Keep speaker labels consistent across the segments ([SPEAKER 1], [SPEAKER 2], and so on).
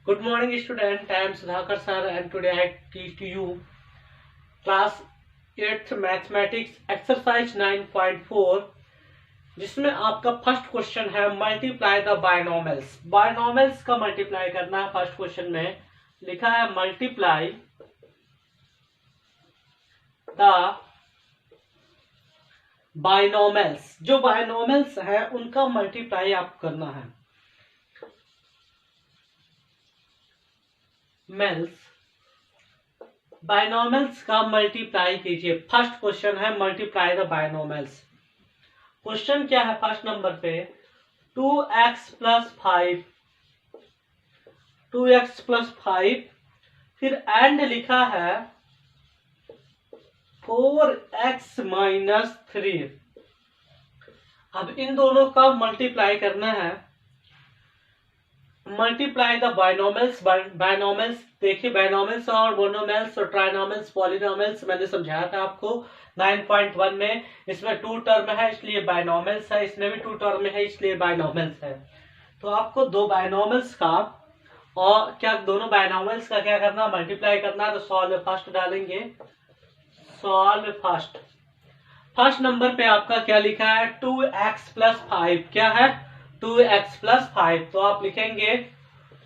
[SPEAKER 1] Good morning, student. I am Sudhakar sir, and today I teach you class 8th mathematics exercise 9.4, जिसमें आपका first question है multiply the बायनॉमिल्स। बायनॉमिल्स का multiply करना है। First question में लिखा है मल्टीप्लाई द बायनॉमिल्स। जो बायनॉमिल्स है उनका मल्टीप्लाई आप करना है। बायनॉमिल्स का मल्टीप्लाई कीजिए। फर्स्ट क्वेश्चन है मल्टीप्लाई द बायनॉमिल्स। क्वेश्चन क्या है फर्स्ट नंबर पे 2x प्लस 5, 2x प्लस 5, फिर एंड लिखा है 4x माइनस 3। अब इन दोनों का मल्टीप्लाई करना है। Multiply the बायनॉमिल्स। बायनॉमिल्स देखिए, बायनॉमिल्स और मोनोमिल्स और ट्राइनॉमिल्स, पॉलिनॉमिल्स मैंने समझाया था आपको 9.1 में। इसमें 2 टर्म है इसलिए बायनॉमिल्स है, इसमें भी 2 टर्म है इसलिए बायनॉमिल्स है। तो आपको दो बायनॉमिल्स का और दोनों बायनॉमिल्स का क्या करना, मल्टीप्लाई करना। तो सॉल्व फर्स्ट डालेंगे, सॉल्व फर्स्ट। फर्स्ट नंबर पे आपका क्या लिखा है 2x प्लस 5। क्या है 2x प्लस 5। तो आप लिखेंगे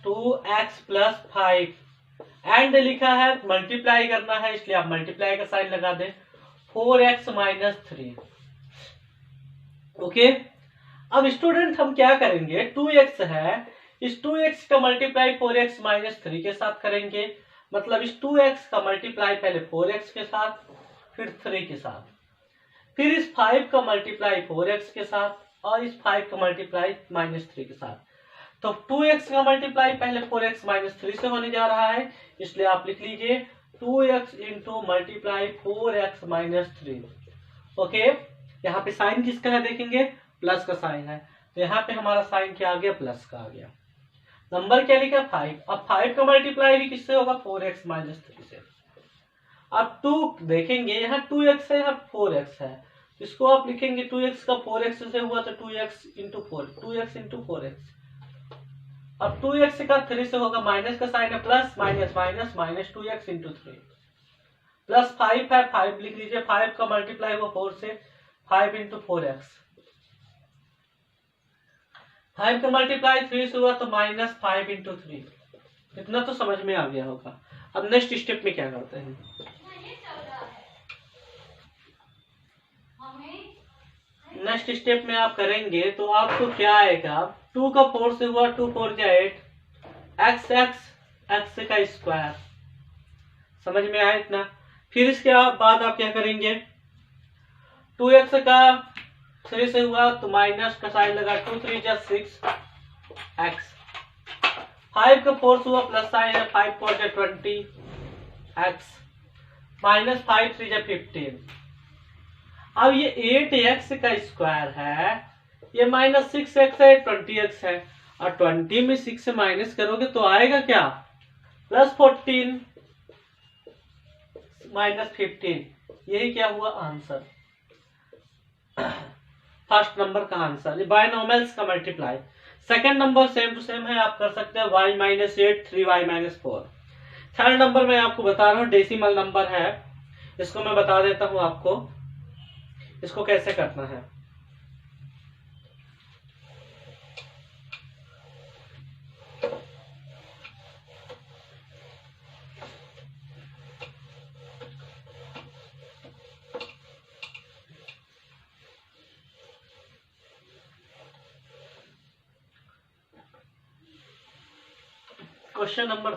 [SPEAKER 1] 2x प्लस 5 एंड लिखा है मल्टीप्लाई करना है इसलिए आप मल्टीप्लाई का साइन लगा दें 4x माइनस 3। ओके, अब स्टूडेंट हम क्या करेंगे, 2x है, इस 2x का मल्टीप्लाई 4x माइनस 3 के साथ करेंगे। मतलब इस 2x का मल्टीप्लाई पहले 4x के साथ, फिर 3 के साथ, फिर इस 5 का मल्टीप्लाई 4x के साथ और इस 5 का मल्टीप्लाई माइनस 3 के साथ। तो 2x का मल्टीप्लाई पहले 4x माइनस 3 से होने जा रहा है इसलिए आप लिख लीजिए 2x into multiply 4x minus 3। Okay, यहाँ पे साइन किसका है देखेंगे, प्लस का साइन है। तो यहाँ पे हमारा साइन क्या आ गया, प्लस का आ गया। नंबर क्या लिखा 5। अब 5 का मल्टीप्लाई भी किससे होगा, 4x माइनस 3 से। अब 2 देखेंगे, यहाँ 2x है, यहाँ 4x है। इसको आप लिखेंगे 2x का 4x से हुआ तो 2x into 4, 2x into 4x। अब 2x का 3 से होगा, माइनस का साइन है, plus minus minus minus 2x into 3 plus 5 है, 5 लिख लीजिए। 5 का मल्टीप्लाई हुआ 4 से, 5 इंटू 4x। 5 का मल्टीप्लाई 3 से हुआ तो माइनस 5 इंटू 3। इतना तो समझ में आ गया होगा। अब नेक्स्ट स्टेप में क्या करते हैं, नेक्स्ट स्टेप में आप करेंगे तो आपको क्या आएगा, 2 का 4 से हुआ 2 4 जा 8, x का स्क्वायर। समझ में आया इतना। फिर इसके बाद आप क्या करेंगे, 2x का 3 से हुआ तो माइनस का साइन लगा, 2 3 जा 6 x। 5 का 4 से हुआ प्लस साइन है, 5 4 जा 20 x माइनस 5 3 जा 15। अब ये 8x का स्क्वायर है, ये माइनस 6x है, 20x है, और 20 में 6 से माइनस करोगे तो आएगा क्या, प्लस 14 माइनस 15। यही क्या हुआ आंसर, फर्स्ट नंबर का आंसर। बायनॉमिल्स का multiply. Second number same to same है, आप कर सकते हैं y minus 8 3y minus 4। Third number में आपको बता रहा हूँ, डेसिमल नंबर है, इसको मैं बता देता हूँ आपको इसको कैसे करना है। क्वेश्चन नंबर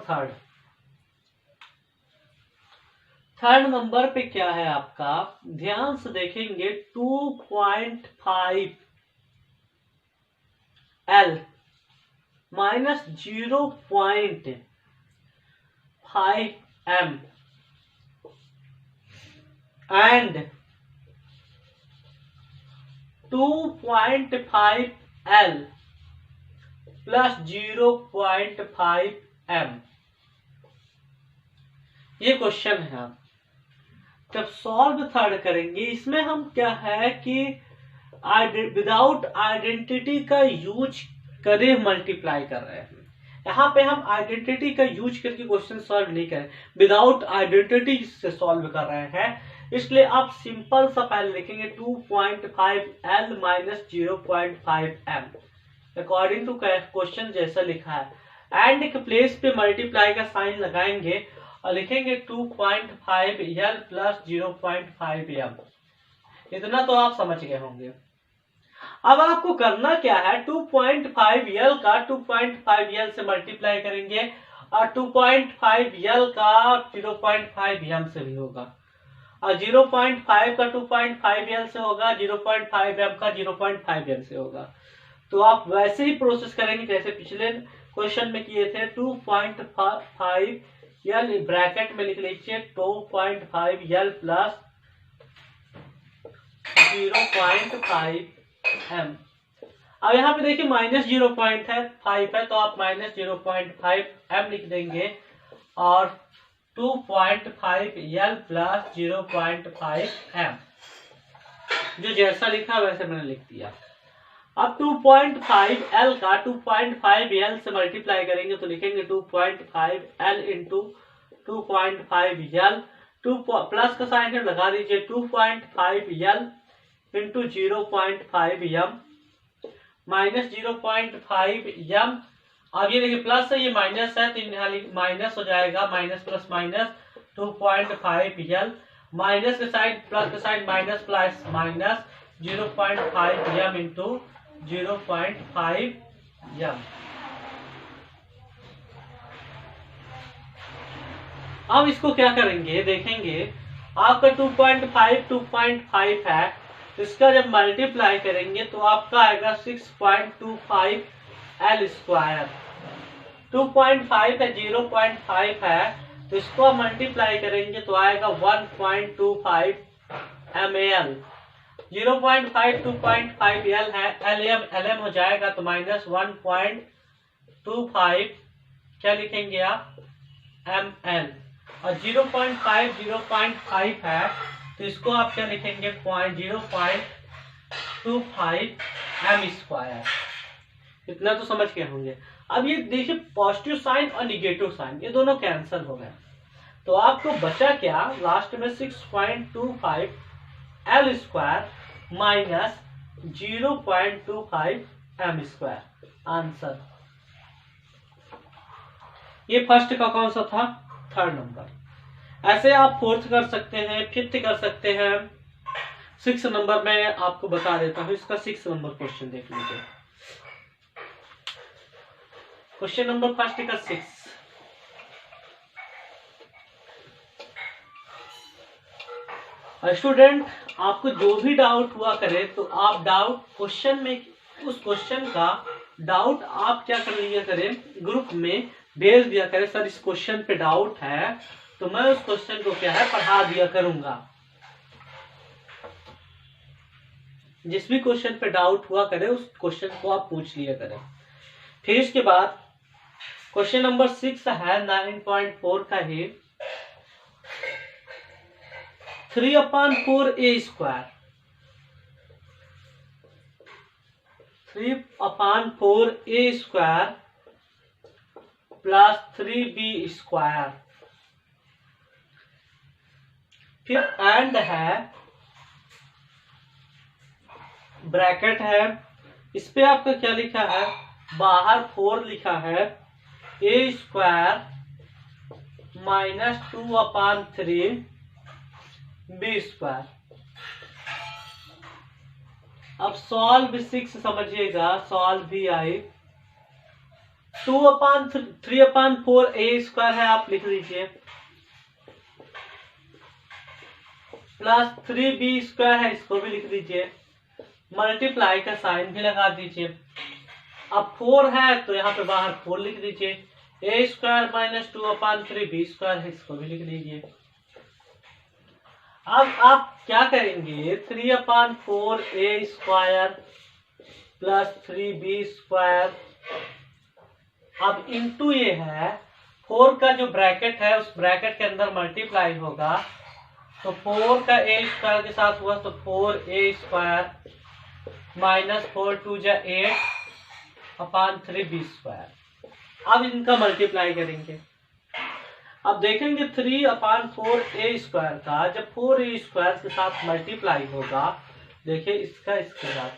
[SPEAKER 1] थर्ड नंबर पे क्या है आपका, ध्यान से देखेंगे 2.5 L minus 0.5 M and 2.5 L plus 0.5 M। ये क्वेश्चन है। आप जब सॉल्व थर्ड करेंगे इसमें हम क्या है कि विदाउट आइडेंटिटी का यूज करे मल्टीप्लाई कर रहे हैं। यहाँ पे हम आइडेंटिटी का यूज करके क्वेश्चन सॉल्व नहीं करें, विदाउट आइडेंटिटी से सॉल्व कर रहे हैं, इसलिए आप सिंपल सा पहले लिखेंगे 2.5L minus 0.5M according to question जैसा लिखा है। एंड के प्लेस पे मल्टीप्लाई का साइन लगाएंगे और लिखेंगे 2.5L प्लस 0.5M। इतना तो आप समझ गए होंगे। अब आपको करना क्या है, 2.5L का 2.5L से मल्टीप्लाई करेंगे और 2.5L का 0.5M से भी होगा, और 0.5 का 2.5L से होगा, 0.5M का 0.5M से होगा। तो आप वैसे ही प्रोसेस करेंगे जैसे पिछले क्वेश्चन में किए थे। 2.5L ब्रैकेट में लिख लीजिए 2.5L प्लस 0.5M। अब यहाँ पे देखिए माइनस 0.5 है तो आप माइनस 0.5M लिख देंगे और 2.5L प्लस 0.5M, जो जैसा लिखा वैसे मैंने लिख दिया। अब 2.5L का 2.5L से मल्टीप्लाई करेंगे तो लिखेंगे 2.5L इंटू 2.5L, प्लस का साइन लगा दीजिए 2.5L into 0.5M minus 0.5M। अब ये देखिए प्लस है, ये माइनस है तो यहाँ माइनस हो जाएगा, minus plus minus 2.5L minus के साइड प्लस के side minus plus minus 0.5M into 0.5M। अब इसको क्या करेंगे देखेंगे, आपका 2.5 है, इसका जब मल्टीप्लाई करेंगे तो आपका आएगा 6.25L स्क्वायर। 2.5 है, 0.5 है तो इसको मल्टीप्लाई करेंगे तो आएगा 1.25 MAL। 0.5 2.5L है, LM हो जाएगा तो माइनस 1.25 क्या लिखेंगे आप ML, और 0.5 है तो इसको आप क्या लिखेंगे 0.25 M स्क्वायर। इतना तो समझ के होंगे। अब ये देखिए पॉजिटिव साइन और निगेटिव साइन ये दोनों कैंसिल हो गए, तो आपको बचा क्या लास्ट में 6.25 L square minus 0.25 M square. Answer ये फर्स्ट का कौन सा था, थर्ड नंबर। ऐसे आप फोर्थ कर सकते हैं, फिफ्थ कर सकते हैं, 6 नंबर में आपको बता देता हूं। इसका 6 नंबर क्वेश्चन देख लीजिए। क्वेश्चन नंबर फर्स्ट का 6। स्टूडेंट आपको जो भी डाउट हुआ करे तो आप डाउट क्वेश्चन में, उस क्वेश्चन का डाउट आप क्या कर लिया करें, ग्रुप में भेज दिया करें, सर इस क्वेश्चन पे डाउट है, तो मैं उस क्वेश्चन को क्या है पढ़ा दिया करूंगा। जिस भी क्वेश्चन पे डाउट हुआ करे उस क्वेश्चन को आप पूछ लिया करें। फिर इसके बाद क्वेश्चन नंबर 6 है 9.4 का ही 3/4A square, 3/4A square plus 3B square. फिर एंड है, ब्रैकेट है, इस पे आपका क्या लिखा है, बाहर 4 लिखा है, A square minus 2/3 B square. अब सॉल्व 6 समझिएगा, सॉल्व भी आई 3/4A स्क्वायर है, आप लिख लीजिए, प्लस 3B स्क्वायर है, इसको भी लिख दीजिए, मल्टीप्लाई का साइन भी लगा दीजिए। अब 4 है तो यहाँ पे बाहर 4 लिख दीजिए, A square minus 2/3B square है, इसको भी लिख लीजिए। अब आप क्या करेंगे, 3/4A square plus 3B square, अब इंटू ये है 4 का जो ब्रैकेट है उस ब्रैकेट के अंदर मल्टीप्लाई होगा, तो 4 का A स्क्वायर के साथ हुआ तो 4A स्क्वायर माइनस 4 2 जा 8/3B स्क्वायर। अब इनका मल्टीप्लाई करेंगे। अब देखेंगे 3/4 का जब 4a² के साथ मल्टीप्लाई होगा, देखिए इसके साथ,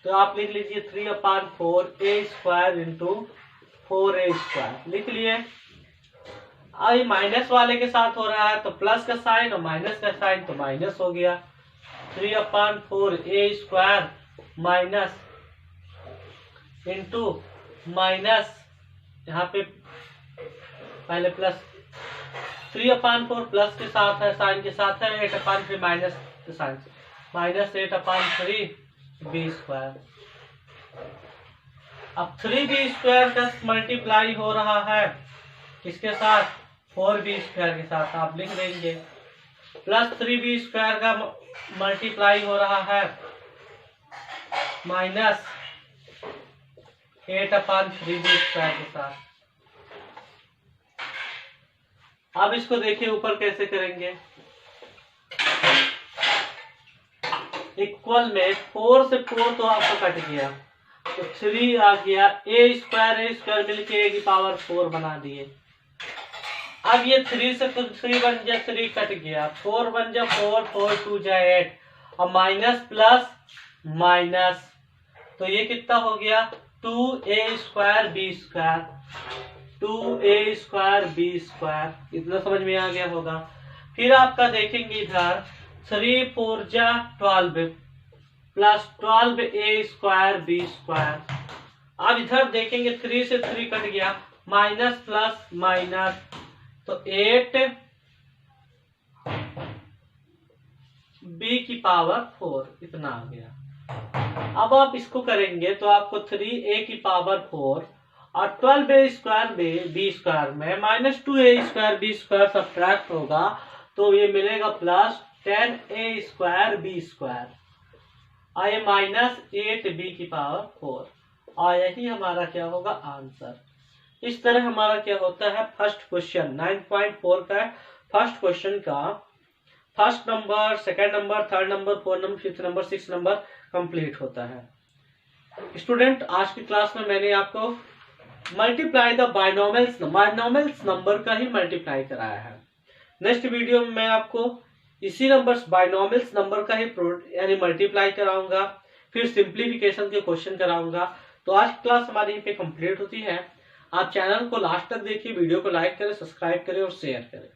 [SPEAKER 1] तो आप लिख लीजिए 3/4a² इंटू 4a² लिख लिए। अब माइनस वाले के साथ हो रहा है तो प्लस का साइन और माइनस का साइन तो माइनस हो गया। 3/4a² माइनस इंटू माइनस, यहाँ पे पहले प्लस, 3/4 प्लस के साथ है, साइन के साथ है, 8/3 माइनस के साइन, माइनस 8/3b²। अब 3b² का मल्टीप्लाई हो रहा है किसके साथ, 4b² के साथ, आप लिख देंगे। प्लस 3b² का मल्टीप्लाई हो रहा है माइनस 8/3b² के साथ। अब इसको देखिए ऊपर कैसे करेंगे, इक्वल में 4 से 4 तो आपको कट गया, तो 3 आ गया, a² मिलके a⁴ बना दिए। अब ये 3 से 3 बन जा, 3 कट गया, 4 बन जा 4, 4 2 जा 8, और माइनस प्लस माइनस, तो ये कितना हो गया 2a²b², 2a²b², इतना समझ में आ गया होगा। फिर आपका देखेंगे इधर 3 4 जा 12 प्लस 12a²b²। अब इधर देखेंगे 3 से 3 कट गया, माइनस प्लस माइनस, तो 8b⁴ इतना आ गया। अब आप इसको करेंगे तो आपको 3a⁴ और 12a²b² में माइनस 2a²b² सब्ट्रैक्ट होगा, तो ये मिलेगा प्लस 10a²b², और ये माइनस 8b⁴, और यही हमारा क्या होगा आंसर। इस तरह हमारा क्या होता है फर्स्ट क्वेश्चन 9.4 का फर्स्ट क्वेश्चन का first number, second number, third number, fourth number, fifth number, six number complete होता है। स्टूडेंट आज की क्लास में मैंने आपको मल्टीप्लाई द बाइनोमियल्स नंबर का ही मल्टीप्लाई कराया है। नेक्स्ट वीडियो में मैं आपको इसी नंबर बाइनोमियल्स नंबर का ही यानी मल्टीप्लाई कराऊंगा, फिर सिंप्लीफिकेशन के क्वेश्चन कराऊंगा। तो आज की क्लास हमारी यहीं पे कंप्लीट होती है। आप चैनल को लास्ट तक देखिए, वीडियो को लाइक करें, सब्सक्राइब करें और शेयर करें।